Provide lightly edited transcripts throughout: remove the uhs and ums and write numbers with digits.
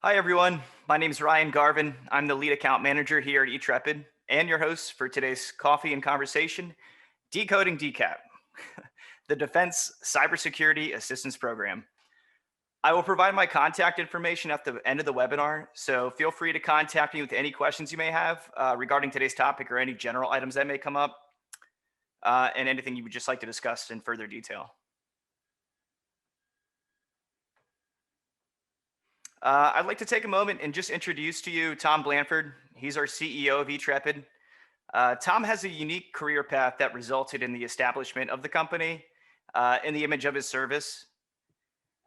Hi, everyone. My name is Ryan Garvin. I'm the lead account manager here at eTrepid and your host for today's Coffee and Conversation, Decoding DCAP, the Defense Cybersecurity Assistance Program. I will provide my contact information at the end of the webinar, so feel free to contact me with any questions you may have regarding today's topic or any general items that may come up, and anything you would just like to discuss in further detail. I'd like to take a moment and just introduce to you Tom Blanford. He's our CEO of eTrepid. Tom has a unique career path that resulted in the establishment of the company in the image of his service.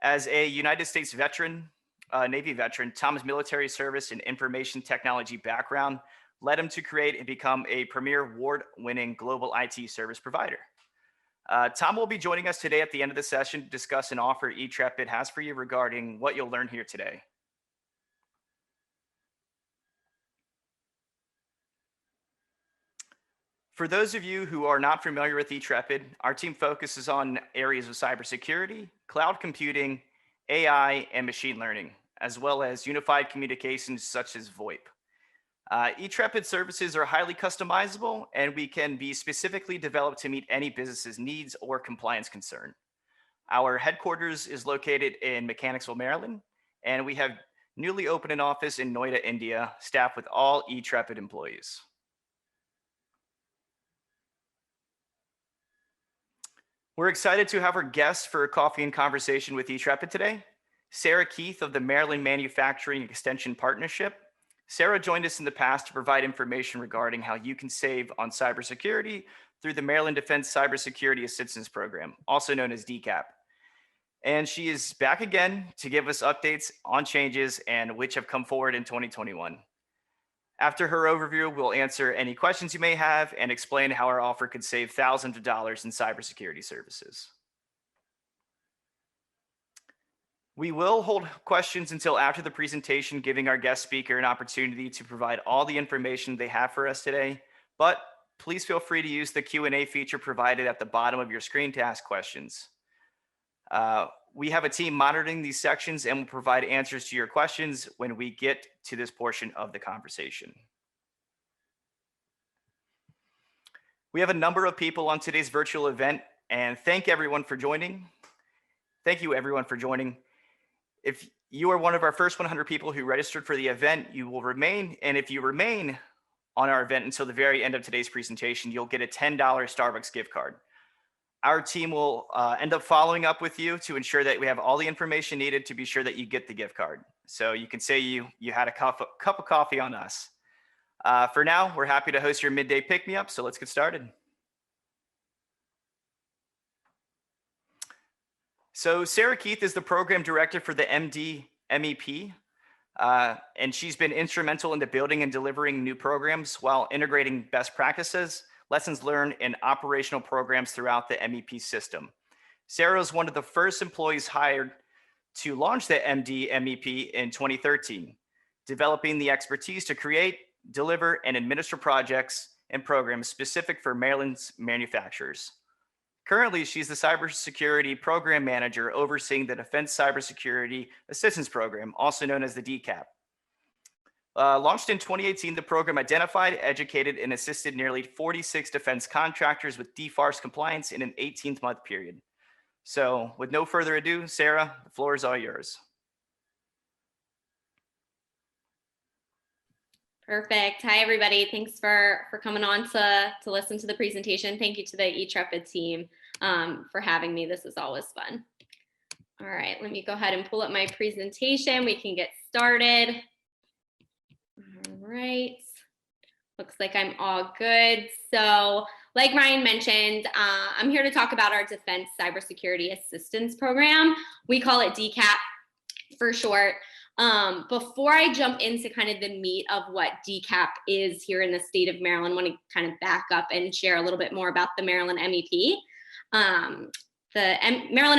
As a United States veteran, Navy veteran, Tom's military service and information technology background led him to create and become a premier award-winning global IT service provider. Tom will be joining us today at the end of the session to discuss an offer eTrepid has for you regarding what you'll learn here today. For those of you who are not familiar with eTrepid, our team focuses on areas of cybersecurity, cloud computing, AI, and machine learning, as well as unified communications such as VoIP. eTrepid services are highly customizable, and we can be specifically developed to meet any business's needs or compliance concern. Our headquarters is located in Mechanicsville, Maryland, and we have newly opened an office in Noida, India, staffed with all eTrepid employees. We're excited to have our guest for a coffee and conversation with eTrepid today, Sarah Keith of the Maryland Manufacturing Extension Partnership. Sarah joined us in the past to provide information regarding how you can save on cybersecurity through the Maryland Defense Cybersecurity Assistance Program, also known as DCAP. And she is back again to give us updates on changes and which have come forward in 2021. After her overview, we'll answer any questions you may have and explain how our offer could save thousands of dollars in cybersecurity services. We will hold questions until after the presentation, giving our guest speaker an opportunity to provide all the information they have for us today, but please feel free to use the Q&A feature provided at the bottom of your screen to ask questions. We have a team monitoring these sections and will provide answers to your questions when we get to this portion of the conversation. We have a number of people on today's virtual event, and thank you everyone for joining. If you are one of our first 100 people who registered for the event, you will remain, and if you remain on our event until the very end of today's presentation, you'll get a $10 Starbucks gift card. Our team will end up following up with you to ensure that we have all the information needed to be sure that you get the gift card. So you can say you had a cup of coffee on us. For now, we're happy to host your midday pick-me-up, so let's get started. So Sarah Keith is the program director for the MD MEP, and she's been instrumental in the building and delivering new programs while integrating best practices, lessons learned, and operational programs throughout the MEP system. Sarah is one of the first employees hired to launch the MD MEP in 2013, developing the expertise to create, deliver, and administer projects and programs specific for Maryland's manufacturers. Currently, she's the Cybersecurity Program Manager overseeing the Defense Cybersecurity Assistance Program, also known as the DCAP. Launched in 2018, the program identified, educated, and assisted nearly 46 defense contractors with DFARS compliance in an 18-month period. So with no further ado, Sarah, the floor is all yours. Perfect. Hi, everybody. Thanks for coming on to listen to the presentation. Thank you to the eTrepid team for having me. This is always fun. All right, let me go ahead and pull up my presentation. We can get started. All right. Looks like I'm all good. So like Ryan mentioned, I'm here to talk about our Defense Cybersecurity Assistance Program. We call it DCAP for short. Before I jump into kind of the meat of what DCAP is here in the state of Maryland, I want to kind of back up and share a little bit more about the Maryland MEP. Maryland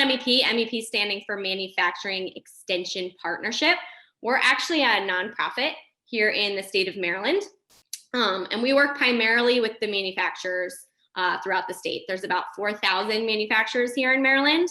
MEP standing for Manufacturing Extension Partnership. We're actually a nonprofit here in the state of Maryland. And we work primarily with the manufacturers throughout the state. There's about 4,000 manufacturers here in Maryland.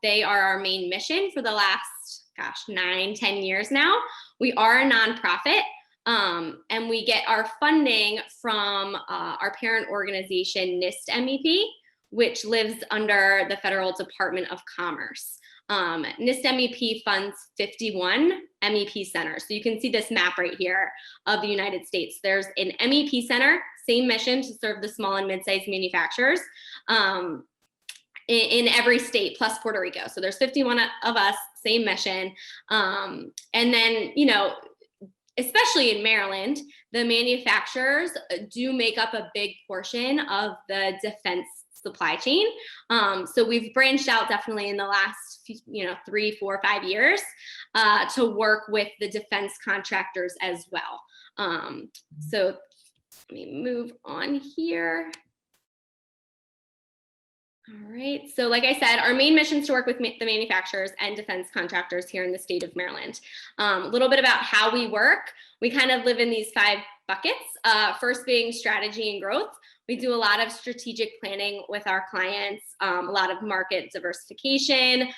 They are our main mission for the last 9-10 years now. We are a nonprofit, and we get our funding from our parent organization, NIST MEP, which lives under the Federal Department of Commerce. NIST MEP funds 51 MEP centers. So you can see this map right here of the United States. There's an MEP center, same mission, to serve the small and mid-sized manufacturers in every state plus Puerto Rico. So there's 51 of us, same mission. And then, you know, especially in Maryland, the manufacturers do make up a big portion of the defense supply chain. So we've branched out definitely in the last, 3, 4, 5 years to work with the defense contractors as well. So let me move on here. All right, so like I said, our main mission is to work with the manufacturers and defense contractors here in the state of Maryland. A little bit about how we work. We kind of live in these 5 buckets. First being strategy and growth. We do a lot of strategic planning with our clients, a lot of market diversification,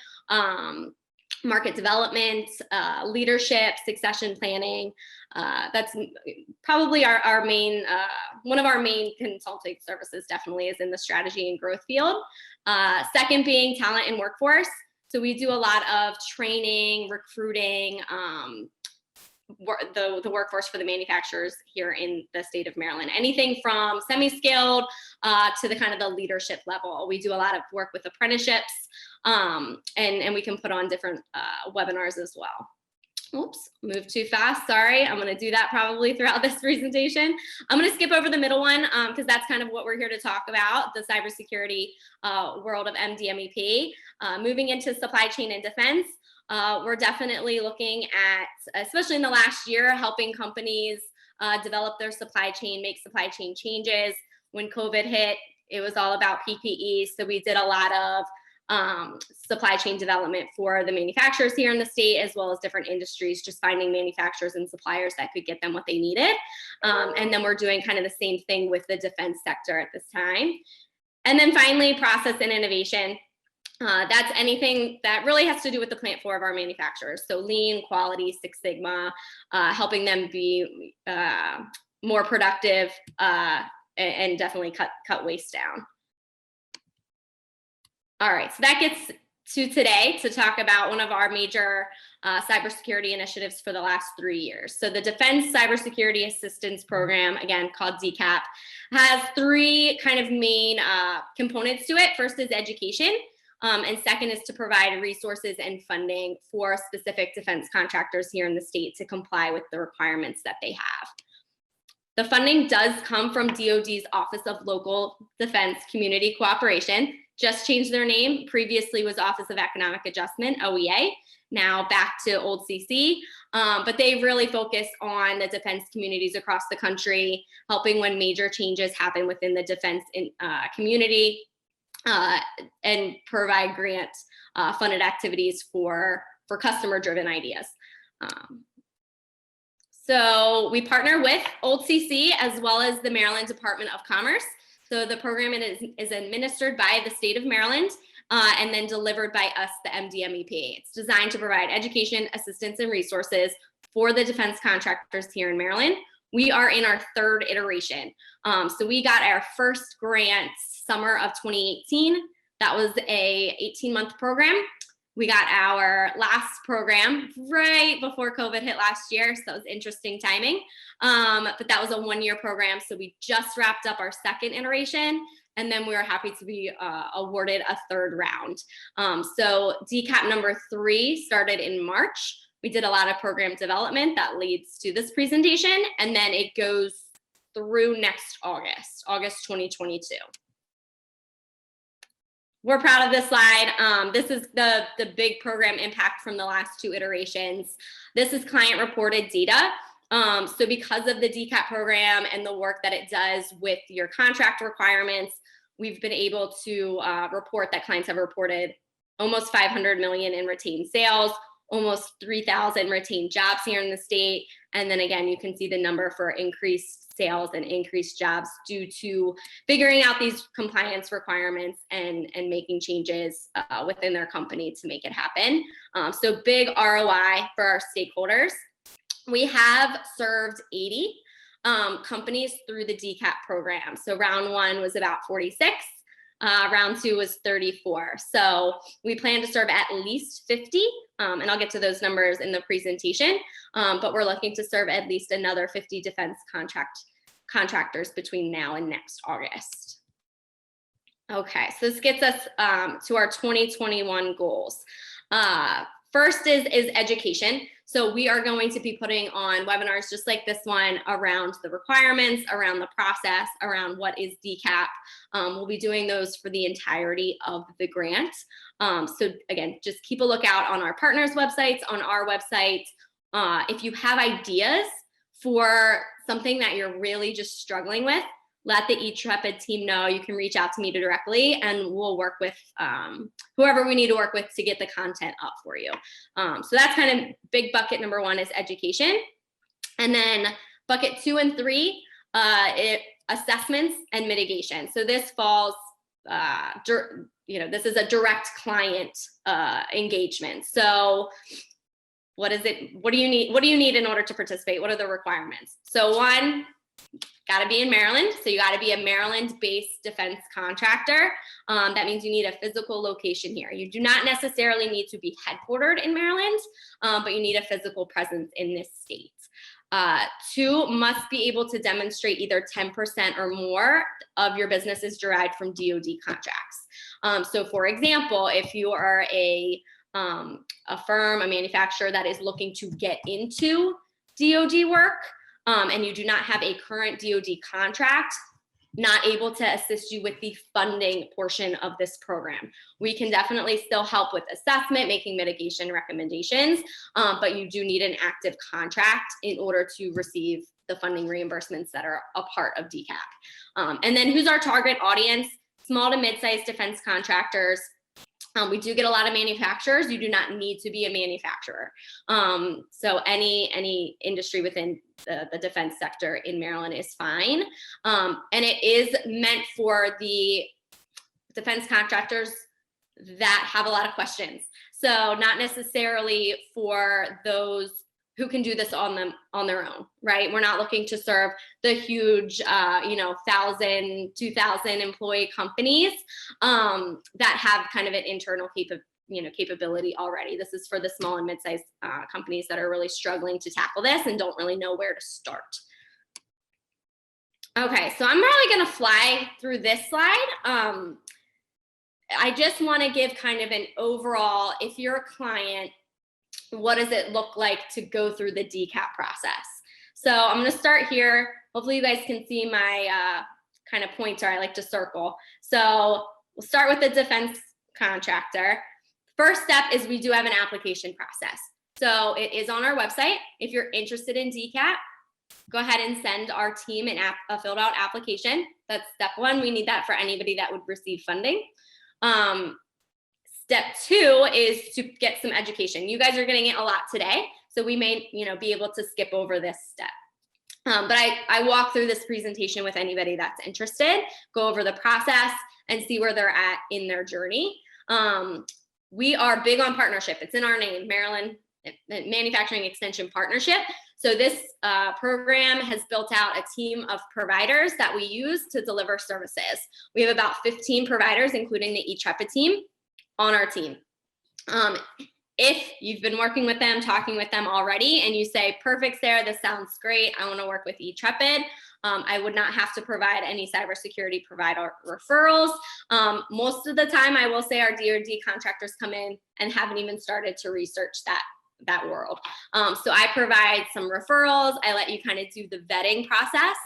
market development, leadership, succession planning. That's probably our main, one of our main consulting services definitely is in the strategy and growth field. Second being talent and workforce. So we do a lot of training, recruiting, the workforce for the manufacturers here in the state of Maryland. Anything from semi-skilled to the kind of the leadership level. We do a lot of work with apprenticeships, and we can put on different webinars as well. Oops, moved too fast, sorry. I'm gonna do that probably throughout this presentation. I'm gonna skip over the middle one because that's kind of what we're here to talk about, the cybersecurity world of MD MEP. Moving into supply chain and defense, we're definitely looking at, especially in the last year, helping companies develop their supply chain, make supply chain changes. When COVID hit, it was all about PPE, so we did a lot of supply chain development for the manufacturers here in the state, as well as different industries, just finding manufacturers and suppliers that could get them what they needed. And then we're doing kind of the same thing with the defense sector at this time. And then finally, process and innovation. That's anything that really has to do with the plant floor of our manufacturers. So lean, quality, Six Sigma, helping them be more productive and definitely cut waste down. All right, so that gets to today to talk about one of our major cybersecurity initiatives for the last 3 years. So the Defense Cybersecurity Assistance Program, again called DCAP, has 3 kind of main components to it. First is education, and second is to provide resources and funding for specific defense contractors here in the state to comply with the requirements that they have. The funding does come from DoD's Office of Local Defense Community Cooperation. Just changed their name. Previously was Office of Economic Adjustment, OEA, now back to old CC. But they really focus on the defense communities across the country, helping when major changes happen within the defense community, and provide grant funded activities for customer-driven ideas. So we partner with old CC as well as the Maryland Department of Commerce. So the program is administered by the state of Maryland and then delivered by us, the MD MEP. It's designed to provide education, assistance, and resources for the defense contractors here in Maryland. We are in our 3rd iteration. So we got our first grant summer of 2018. That was a 18-month program. We got our last program right before COVID hit last year, so that was interesting timing. But that was a 1-year program, so we just wrapped up our 2nd iteration, and then we were happy to be awarded a 3rd round. So DCAP number 3 started in March. We did a lot of program development that leads to this presentation, and then it goes through next August 2022. We're proud of this slide. This is the big program impact from the last 2 iterations. This is client reported data. So because of the DCAP program and the work that it does with your contract requirements, we've been able to report that clients have reported almost 500 million in retained sales, almost 3,000 retained jobs here in the state. And then again, you can see the number for increased sales and increased jobs due to figuring out these compliance requirements and making changes within their company to make it happen. So big ROI for our stakeholders. We have served 80 companies through the DCAP program. So round 1 was about 46. Round 2 was 34. So we plan to serve at least 50, and I'll get to those numbers in the presentation, but we're looking to serve at least another 50 defense contractors between now and next August. Okay, so this gets us to our 2021 goals. First is education. So we are going to be putting on webinars just like this one around the requirements, around the process, around what is DCAP. We'll be doing those for the entirety of the grant. So again, just keep a lookout on our partners' websites, on our website. If you have ideas for something that you're really just struggling with, let the eTrepid team know. You can reach out to me directly and we'll work with whoever we need to work with to get the content up for you. So that's kind of big bucket number 1 is education. And then bucket 2 and 3, assessments and mitigation. So this falls, this is a direct client engagement. So what is it? What do you need? What do you need in order to participate? What are the requirements? So 1, got to be in Maryland. So you got to be a Maryland-based defense contractor. That means you need a physical location here. You do not necessarily need to be headquartered in Maryland, but you need a physical presence in this state. 2, must be able to demonstrate either 10% or more of your business is derived from DoD contracts. So for example, if you are a firm, a manufacturer that is looking to get into DoD work, and you do not have a current DoD contract, not able to assist you with the funding portion of this program. We can definitely still help with assessment, making mitigation recommendations, but you do need an active contract in order to receive the funding reimbursements that are a part of DCAP. And then who's our target audience? Small to mid-sized defense contractors. We do get a lot of manufacturers. You do not need to be a manufacturer. So any industry within the defense sector in Maryland is fine. And it is meant for the defense contractors that have a lot of questions. So not necessarily for those who can do this on their own, right? We're not looking to serve the huge, 1,000, 2,000 employee companies that have kind of an internal capability already. This is for the small and mid-sized companies that are really struggling to tackle this and don't really know where to start. Okay, so I'm really gonna fly through this slide. I just wanna give kind of an overall, if you're a client, what does it look like to go through the DCAP process? So I'm going to start here. Hopefully you guys can see my kind of pointer I like to circle. So we'll start with the defense contractor. First step is we do have an application process. So it is on our website. If you're interested in DCAP, go ahead and send our team a filled out application. That's step 1. We need that for anybody that would receive funding. Step 2 is to get some education. You guys are getting it a lot today, so we may, be able to skip over this step. But I walk through this presentation with anybody that's interested, go over the process and see where they're at in their journey. We are big on partnership. It's in our name, Maryland Manufacturing Extension Partnership. So this program has built out a team of providers that we use to deliver services. We have about 15 providers, including the eTrepid team, on our team. If you've been working with them, talking with them already, and you say, perfect, Sarah, this sounds great, I want to work with eTrepid, I would not have to provide any cybersecurity provider referrals. Most of the time, I will say our DoD contractors come in and haven't even started to research that world. So I provide some referrals. I let you kind of do the vetting process,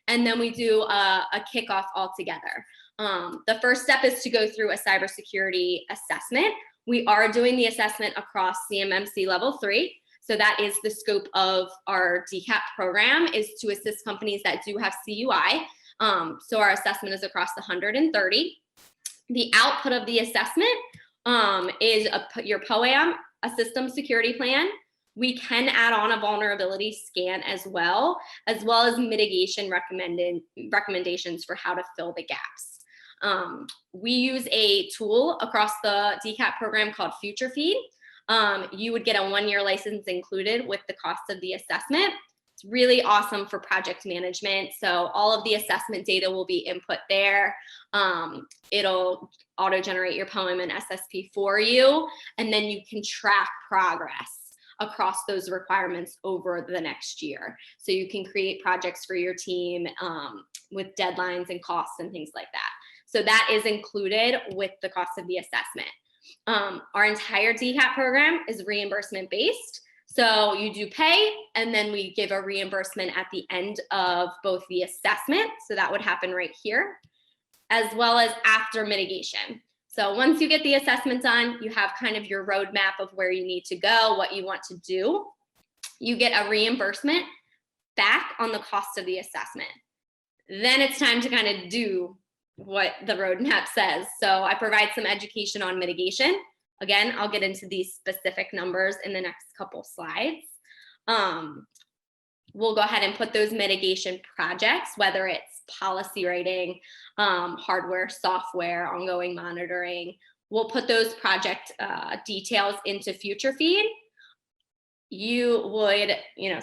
and then we do a kickoff all together. The first step is to go through a cybersecurity assessment. We are doing the assessment across CMMC level 3. So that is the scope of our DCAP program, is to assist companies that do have CUI. So our assessment is across the 130. The output of the assessment is your POAM a system security plan, we can add on a vulnerability scan as well as mitigation recommendations for how to fill the gaps. We use a tool across the DCAP program called Future Feed. You would get a 1-year license included with the cost of the assessment. It's really awesome for project management. So all of the assessment data will be input there. It'll auto-generate your POEM and SSP for you, and then you can track progress across those requirements over the next year. So you can create projects for your team with deadlines and costs and things like that. So that is included with the cost of the assessment. Our entire DCAP program is reimbursement based. So you do pay, and then we give a reimbursement at the end of both the assessment. So that would happen right here, as well as after mitigation. So once you get the assessment done, you have kind of your roadmap of where you need to go, what you want to do. You get a reimbursement back on the cost of the assessment. Then it's time to kind of do what the roadmap says. So I provide some education on mitigation. Again, I'll get into these specific numbers in the next couple slides. We'll go ahead and put those mitigation projects, whether it's policy writing, hardware, software, ongoing monitoring. We'll put those project details into Future Feed. You would,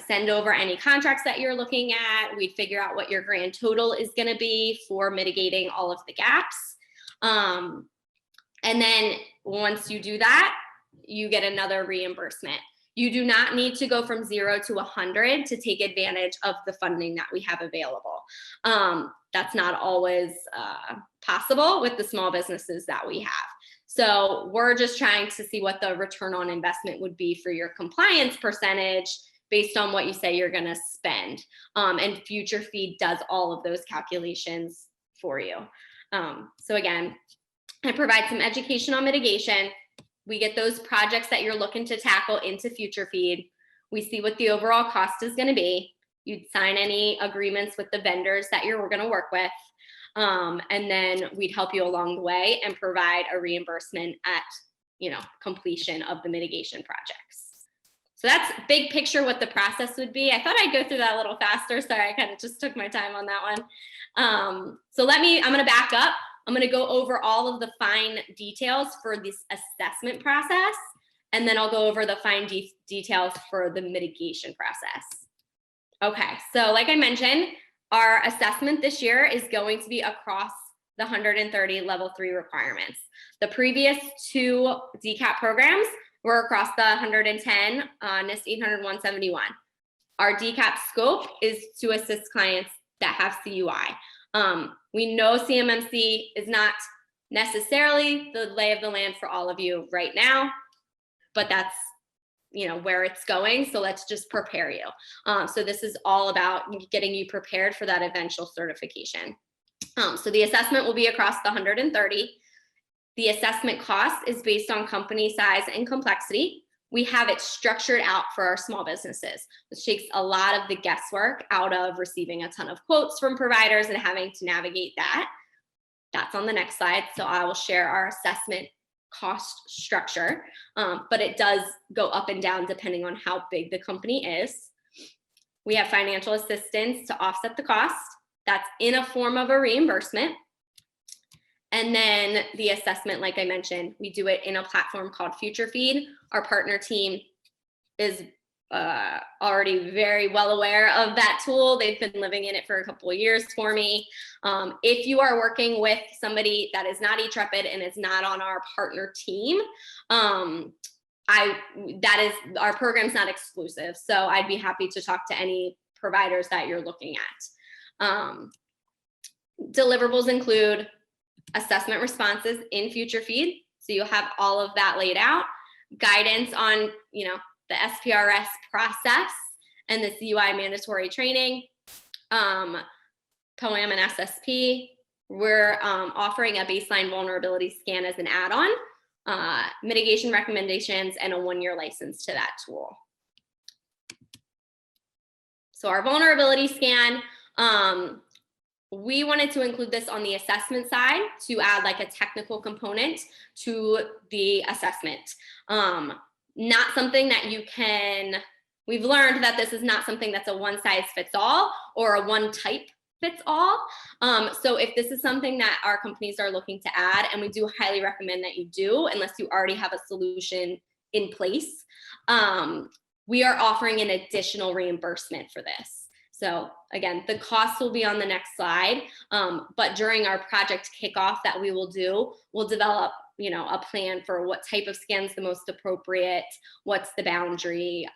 send over any contracts that you're looking at. We'd figure out what your grand total is going to be for mitigating all of the gaps. And then once you do that, you get another reimbursement. You do not need to go from 0 to 100 to take advantage of the funding that we have available. That's not always possible with the small businesses that we have. So we're just trying to see what the return on investment would be for your compliance percentage based on what you say you're going to spend. And Future Feed does all of those calculations for you. So again, I provide some education on mitigation. We get those projects that you're looking to tackle into Future Feed. We see what the overall cost is going to be. You'd sign any agreements with the vendors that you're going to work with. And then we'd help you along the way and provide a reimbursement at, completion of the mitigation projects. So that's big picture what the process would be. I thought I'd go through that a little faster. Sorry, I kind of just took my time on that one. So I'm going to back up. I'm going to go over all of the fine details for this assessment process, and then I'll go over the fine details for the mitigation process. Okay, so like I mentioned, our assessment this year is going to be across the 130 level 3 requirements. The previous 2 DCAP programs were across the 110 NIST 800-171. Our DCAP scope is to assist clients that have CUI. We know CMMC is not necessarily the lay of the land for all of you right now, but that's where it's going. So let's just prepare you. So this is all about getting you prepared for that eventual certification. So the assessment will be across the 130. The assessment cost is based on company size and complexity. We have it structured out for our small businesses, which takes a lot of the guesswork out of receiving a ton of quotes from providers and having to navigate that. That's on the next slide. So I will share our assessment cost structure, but it does go up and down depending on how big the company is. We have financial assistance to offset the cost. That's in a form of a reimbursement. And then the assessment, like I mentioned, we do it in a platform called Future Feed. Our partner team is already very well aware of that tool. They've been living in it for a couple of years for me. If you are working with somebody that is not eTrepid and is not on our partner team, our program's not exclusive. So I'd be happy to talk to any providers that you're looking at. Deliverables include assessment responses in Future Feed. So you'll have all of that laid out, guidance on, the SPRS process and the CUI mandatory training, POAM and SSP. We're offering a baseline vulnerability scan as an add-on, mitigation recommendations, and a 1-year license to that tool. So our vulnerability scan, we wanted to include this on the assessment side to add like a technical component to the assessment. not something that we've learned that this is not something that's a one size fits all or a one type fits all. So if this is something that our companies are looking to add, and we do highly recommend that you do, unless you already have a solution in place, we are offering an additional reimbursement for this. So again, the costs will be on the next slide, but during our project kickoff that we will do, we'll develop a plan for what type of scan's the most appropriate, what's the boundary.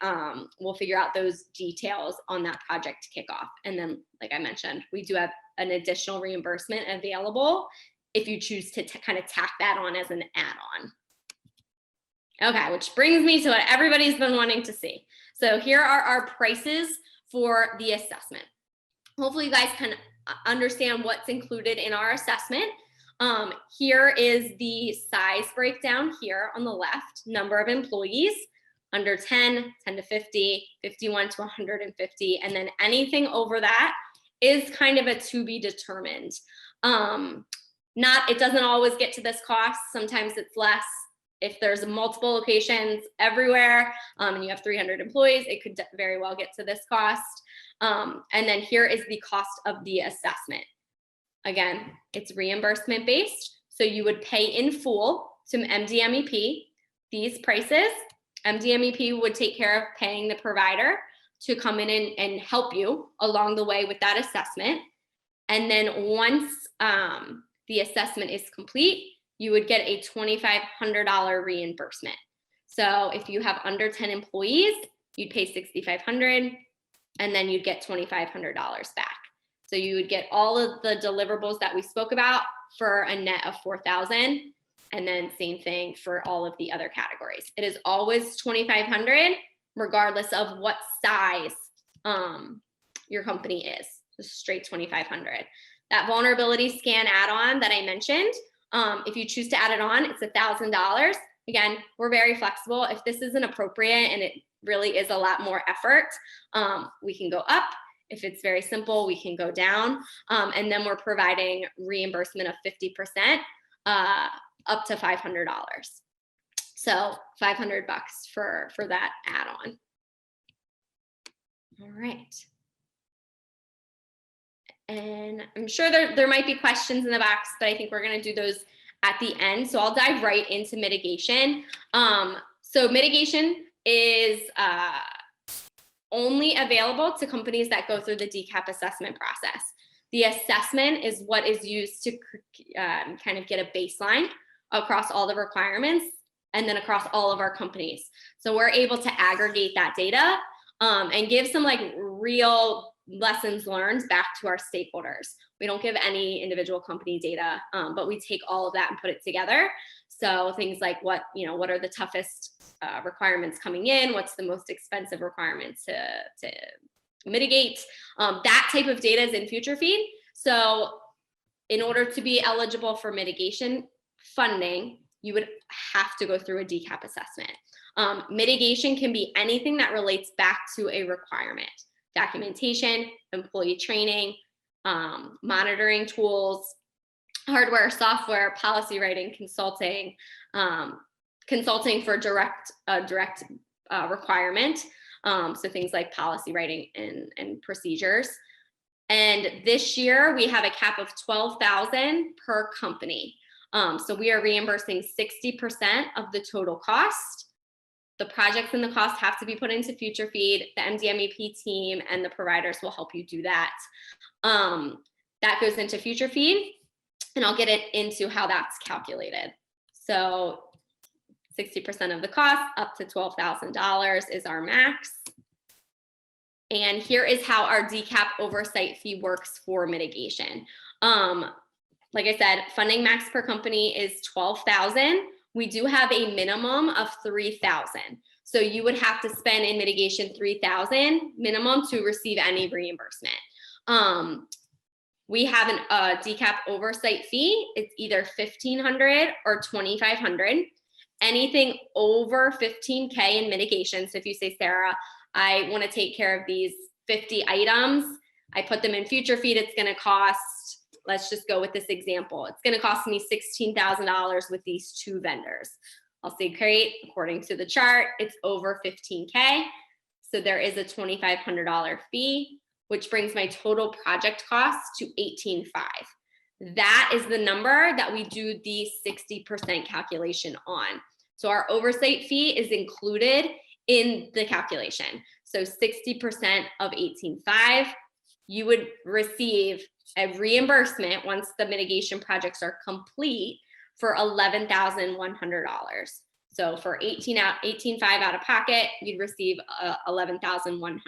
We'll figure out those details on that project kickoff. And then, like I mentioned, we do have an additional reimbursement available if you choose to kind of tack that on as an add-on. Okay, which brings me to what everybody's been wanting to see. So here are our prices for the assessment. Hopefully you guys can understand what's included in our assessment. Here is the size breakdown here on the left, number of employees, under 10, 10 to 50, 51 to 150, and then anything over that is kind of a to be determined. It doesn't always get to this cost. Sometimes it's less. If there's multiple locations everywhere and you have 300 employees, it could very well get to this cost. And then here is the cost of the assessment. Again, it's reimbursement based. So you would pay in full to MD MEP these prices. MD MEP would take care of paying the provider to come in and help you along the way with that assessment. And then once the assessment is complete, you would get a $2,500 reimbursement. So if you have under 10 employees, you'd pay $6,500 and then you'd get $2,500 back. So you would get all of the deliverables that we spoke about for a net of $4,000, and then same thing for all of the other categories. It is always $2,500 regardless of what size your company is. Just straight $2,500. That vulnerability scan add-on that I mentioned, if you choose to add it on, it's $1,000. Again, we're very flexible. If this isn't appropriate and it really is a lot more effort, we can go up. If it's very simple, we can go down. And then we're providing reimbursement of 50% up to $500. So $500 for that add-on. All right. And I'm sure there might be questions in the box, but I think we're going to do those at the end. So I'll dive right into mitigation. So mitigation is only available to companies that go through the DCAP assessment process. The assessment is what is used to kind of get a baseline across all the requirements and then across all of our companies. So we're able to aggregate that data and give some like real lessons learned back to our stakeholders. We don't give any individual company data, but we take all of that and put it together. So things like what are the toughest requirements coming in? What's the most expensive requirements to mitigate? That type of data is in FutureFeed. So in order to be eligible for mitigation funding, you would have to go through a DCAP assessment. Mitigation can be anything that relates back to a requirement. Documentation, employee training, monitoring tools, hardware, software, policy writing, consulting, consulting for direct requirement. So things like policy writing and procedures. And this year we have a cap of $12,000 per company. So we are reimbursing 60% of the total cost. The projects and the cost have to be put into FutureFeed. The MD MEP team and the providers will help you do that. That goes into FutureFeed, and I'll get it into how that's calculated. So 60% of the cost up to $12,000 is our max. And here is how our DCAP oversight fee works for mitigation. Like I said, funding max per company is $12,000. We do have a minimum of $3,000. So you would have to spend in mitigation $3,000 minimum to receive any reimbursement. We have a DCAP oversight fee. It's either $1,500 or $2,500. Anything over $15K in mitigation. So if you say, Sarah, I want to take care of these 50 items, I put them in FutureFeed, it's going to cost, let's just go with this example. It's going to cost me $16,000 with these 2 vendors. I'll say, great, according to the chart, it's over 15K. So there is a $2,500 fee, which brings my total project cost to $18,500. That is the number that we do the 60% calculation on. So our oversight fee is included in the calculation. So 60% of $18,500, you would receive a reimbursement once the mitigation projects are complete for $11,100. So for $18,500 out of pocket, you'd receive $11,100.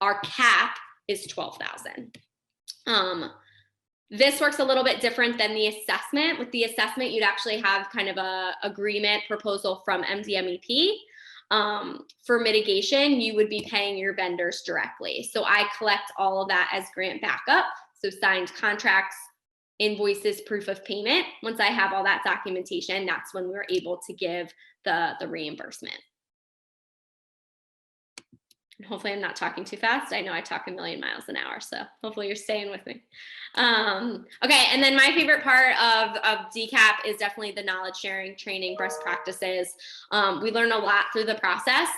Our cap is $12,000. This works a little bit different than the assessment. With the assessment, you'd actually have kind of a agreement proposal from MD MEP. For mitigation, you would be paying your vendors directly. So I collect all of that as grant backup. So signed contracts, invoices, proof of payment. Once I have all that documentation, that's when we're able to give the reimbursement. And hopefully I'm not talking too fast. I know I talk a million miles an hour, so hopefully you're staying with me. Okay, and then my favorite part of DCAP is definitely the knowledge sharing, training, best practices. We learn a lot through the process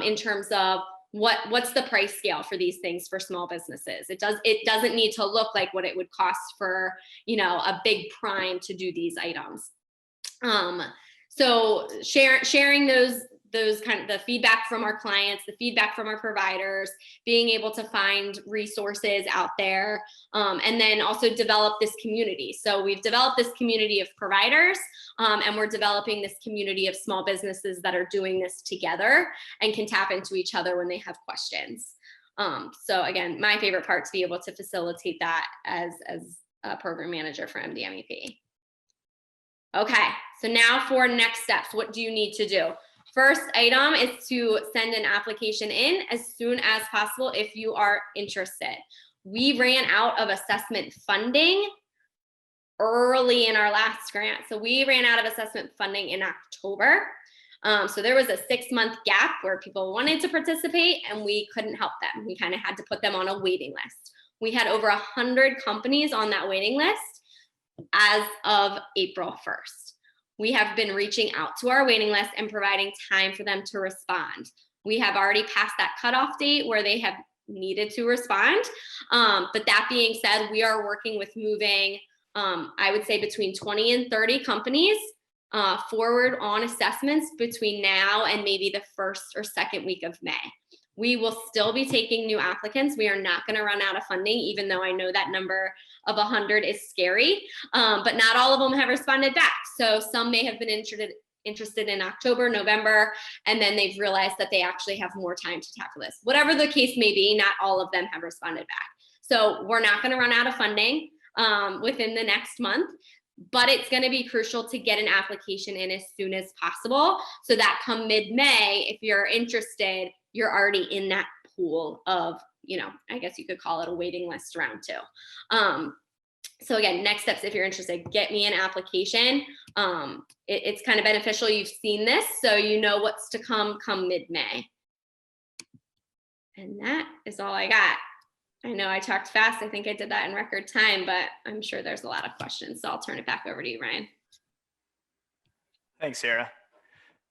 in terms of what's the price scale for these things for small businesses. It doesn't need to look like what it would cost for, you know, a big prime to do these items. So sharing those kind of the feedback from our clients, the feedback from our providers, being able to find resources out there, and then also develop this community. So we've developed this community of providers, and we're developing this community of small businesses that are doing this together and can tap into each other when they have questions. So again, my favorite part to be able to facilitate that as a program manager for MD MEP. Okay, so now for next steps, what do you need to do? First item is to send an application in as soon as possible if you are interested. We ran out of assessment funding early in our last grant. So we ran out of assessment funding in October. So there was a 6-month gap where people wanted to participate and we couldn't help them. We kind of had to put them on a waiting list. We had over 100 companies on that waiting list as of April 1st. We have been reaching out to our waiting list and providing time for them to respond. We have already passed that cutoff date where they have needed to respond. But that being said, we are working with moving, I would say between 20 and 30 companies forward on assessments between now and maybe the 1st or 2nd week of May. We will still be taking new applicants. We are not going to run out of funding, even though I know that number of 100 is scary, but not all of them have responded back. So some may have been interested in October, November, and then they've realized that they actually have more time to tackle this. Whatever the case may be, not all of them have responded back. So we're not going to run out of funding within the next month, but it's going to be crucial to get an application in as soon as possible so that come mid-May, if you're interested, you're already in that pool of, you know, I guess you could call it a waiting list round 2. So again, next steps, if you're interested, get me an application. It's kind of beneficial. You've seen this, so you know what's to come mid-May. And that is all I got. I know I talked fast. I think I did that in record time, but I'm sure there's a lot of questions. So I'll turn it back over to you, Ryan. Thanks, Sarah.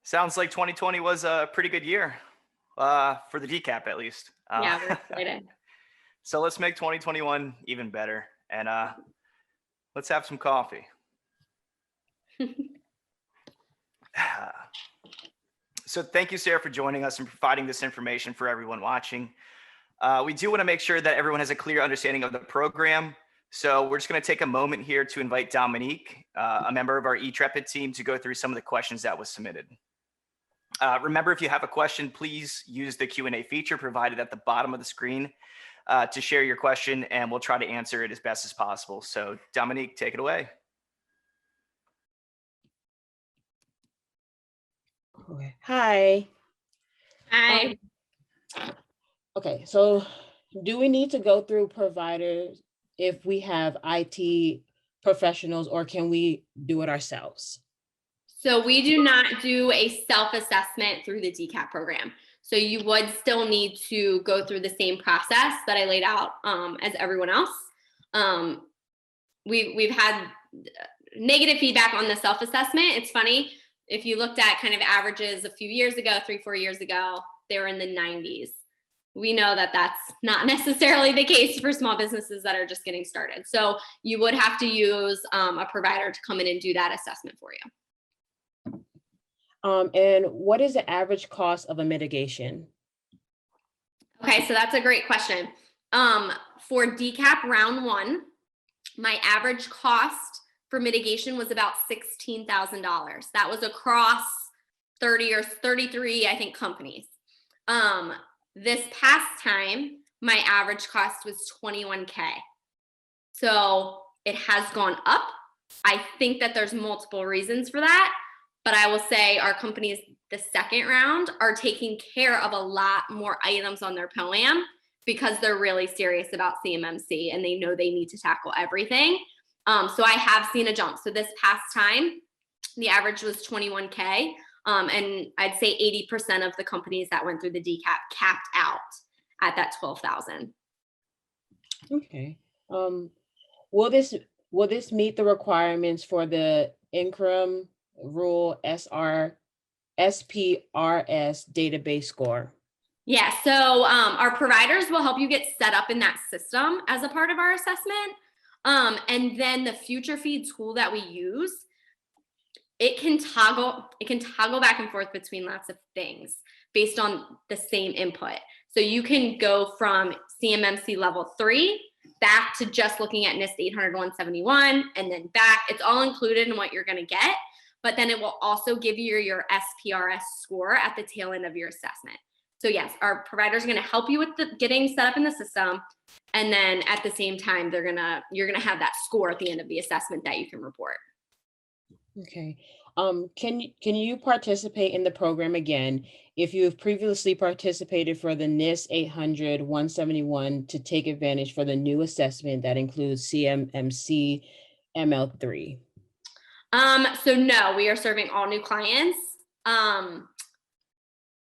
Sounds like 2020 was a pretty good year for the DCAP, at least. Yeah, we're excited. So let's make 2021 even better, and let's have some coffee. So thank you, Sarah, for joining us and providing this information for everyone watching. We do want to make sure that everyone has a clear understanding of the program. So we're just going to take a moment here to invite Dominique, a member of our eTrepid team, to go through some of the questions that was submitted. Remember, if you have a question, please use the Q&A feature provided at the bottom of the screen to share your question, and we'll try to answer it as best as possible. So Dominique, take it away. Okay. Hi. Hi. Okay, so do we need to go through providers if we have IT professionals, or can we do it ourselves? So we do not do a self-assessment through the DCAP program. So you would still need to go through the same process that I laid out as everyone else. We've had negative feedback on the self-assessment. It's funny. if you looked at kind of averages a few years ago, 3-4 years ago, they were in the 90s. We know that that's not necessarily the case for small businesses that are just getting started. So you would have to use a provider to come in and do that assessment for you. And what is the average cost of a mitigation? Okay, so that's a great question. For DCAP round 1, my average cost for mitigation was about $16,000. That was across 30 or 33, I think, companies. This past time, my average cost was $21K. So it has gone up. I think that there's multiple reasons for that, but I will say our companies, the second round, are taking care of a lot more items on their POAM because they're really serious about CMMC and they know they need to tackle everything. So I have seen a jump. So this past time, the average was $21K. And I'd say 80% of the companies that went through the DCAP capped out at that $12,000. Okay. Will this meet the requirements for the INCRIM rule SPRS database score? Yeah, so our providers will help you get set up in that system as a part of our assessment. And then the future feed tool that we use, it can toggle back and forth between lots of things based on the same input. So you can go from CMMC level 3 back to just looking at NIST 800-171 and then back. It's all included in what you're going to get, but then it will also give you your SPRS score at the tail end of your assessment. So yes, our providers are going to help you with the getting set up in the system, and then at the same time, you're gonna have that score at the end of the assessment that you can report. Okay. Can you participate in the program again if you have previously participated for the NIST 800-171 to take advantage for the new assessment that includes CMMC ML3? So no, we are serving all new clients.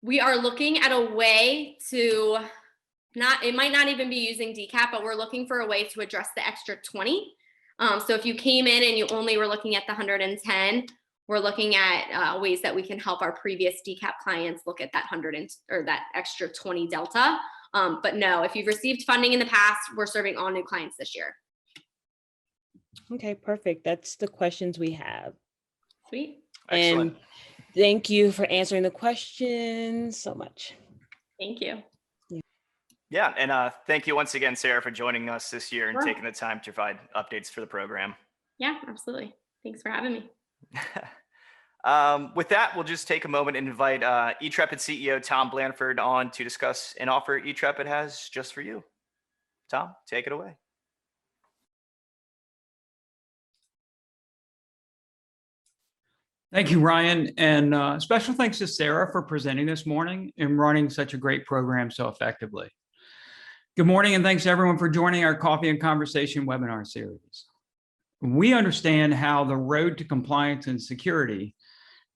We are looking at a way to it might not even be using DCAP, but we're looking for a way to address the extra 20. So if you came in and you only were looking at the 110, we're looking at ways that we can help our previous DCAP clients look at that that extra 20 delta. But no, if you've received funding in the past, we're serving all new clients this year. Okay, perfect. That's the questions we have. Sweet. Excellent. And thank you for answering the questions so much. Thank you. Yeah, and thank you once again, Sarah, for joining us this year and Sure. taking the time to provide updates for the program. Yeah, absolutely. Thanks for having me. With that, we'll just take a moment and invite eTrepid CEO Tom Blanford on to discuss an offer eTrepid has just for you. Tom, take it away. Thank you, Ryan, and special thanks to Sarah for presenting this morning and running such a great program so effectively. Good morning, and thanks to everyone for joining our Coffee and Conversation webinar series. We understand how the road to compliance and security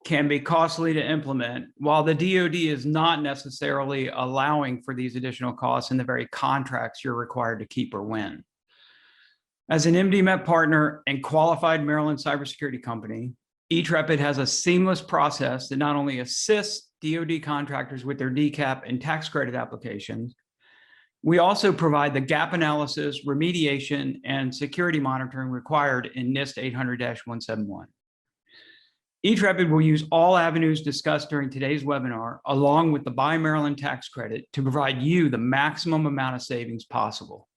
can be costly to implement, while the DoD is not necessarily allowing for these additional costs in the very contracts you're required to keep or win. As an MD MEP partner and qualified Maryland cybersecurity company, eTrepid has a seamless process that not only assists DoD contractors with their DCAP and tax credit applications, we also provide the gap analysis, remediation, and security monitoring required in NIST 800-171. eTrepid will use all avenues discussed during today's webinar, along with the Buy Maryland tax credit, to provide you the maximum amount of savings possible,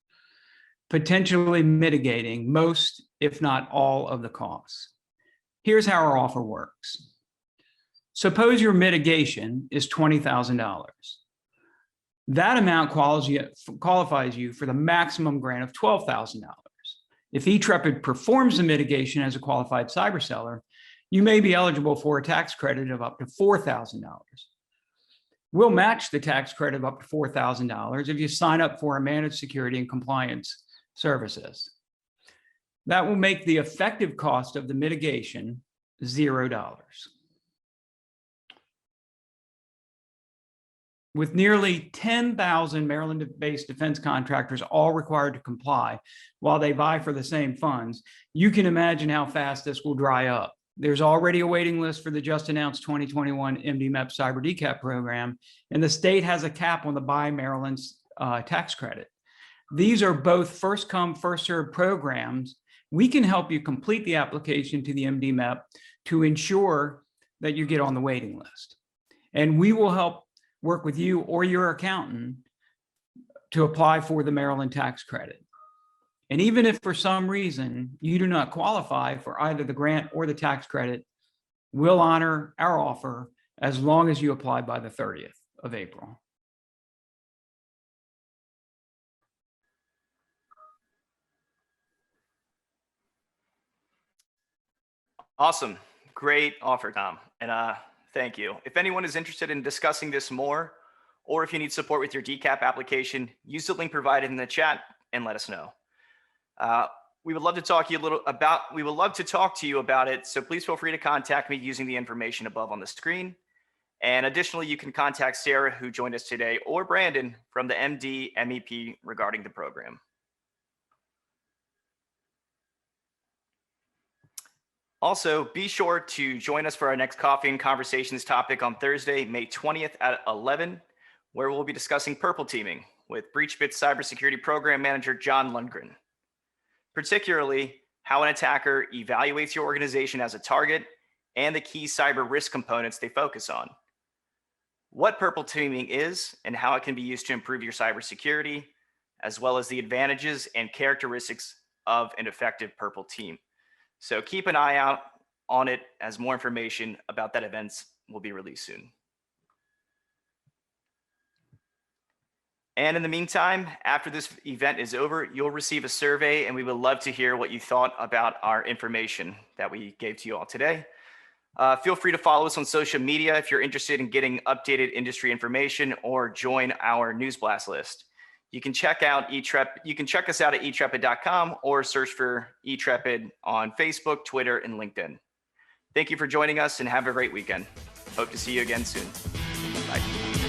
potentially mitigating most, if not all, of the costs. Here's how our offer works. Suppose your mitigation is $20,000. That amount qualifies you for the maximum grant of $12,000. If eTrepid performs the mitigation as a qualified cyber seller, you may be eligible for a tax credit of up to $4,000. We'll match the tax credit of up to $4,000 if you sign up for our managed security and compliance services. That will make the effective cost of the mitigation $0. With nearly 10,000 Maryland-based defense contractors all required to comply while they vie for the same funds, you can imagine how fast this will dry up There's already a waiting list for the just announced 2021 MD MEP Cyber DCAP program, and the state has a cap on the Buy Maryland's tax credit. These are both first come, first served programs. We can help you complete the application to the MD MEP to ensure that you get on the waiting list. And we will help work with you or your accountant to apply for the Maryland tax credit. And even if for some reason you do not qualify for either the grant or the tax credit, we'll honor our offer as long as you apply by the 30th of April. Awesome. Great offer, Tom. And thank you. If anyone is interested in discussing this more, or if you need support with your DCAP application, use the link provided in the chat and let us know. We would love to talk to you about it. So please feel free to contact me using the information above on the screen. And additionally, you can contact Sarah, who joined us today, or Brandon from the MD MEP regarding the program. Also, be sure to join us for our next Coffee and Conversations topic on Thursday, May 20th at 11, where we'll be discussing purple teaming with BreachBit's Cybersecurity Program Manager, John Lundgren. Particularly, how an attacker evaluates your organization as a target and the key cyber risk components they focus on. What purple teaming is and how it can be used to improve your cybersecurity, as well as the advantages and characteristics of an effective purple team. So keep an eye out on it as more information about that event will be released soon. And in the meantime, after this event is over, you'll receive a survey, and we would love to hear what you thought about our information that we gave to you all today. Feel free to follow us on social media if you're interested in getting updated industry information, or join our news blast list. You can check out eTrepid. You can check us out at eTrepid.com or search for eTrepid on Facebook, Twitter, and LinkedIn. Thank you for joining us, and have a great weekend. Hope to see you again soon. Bye.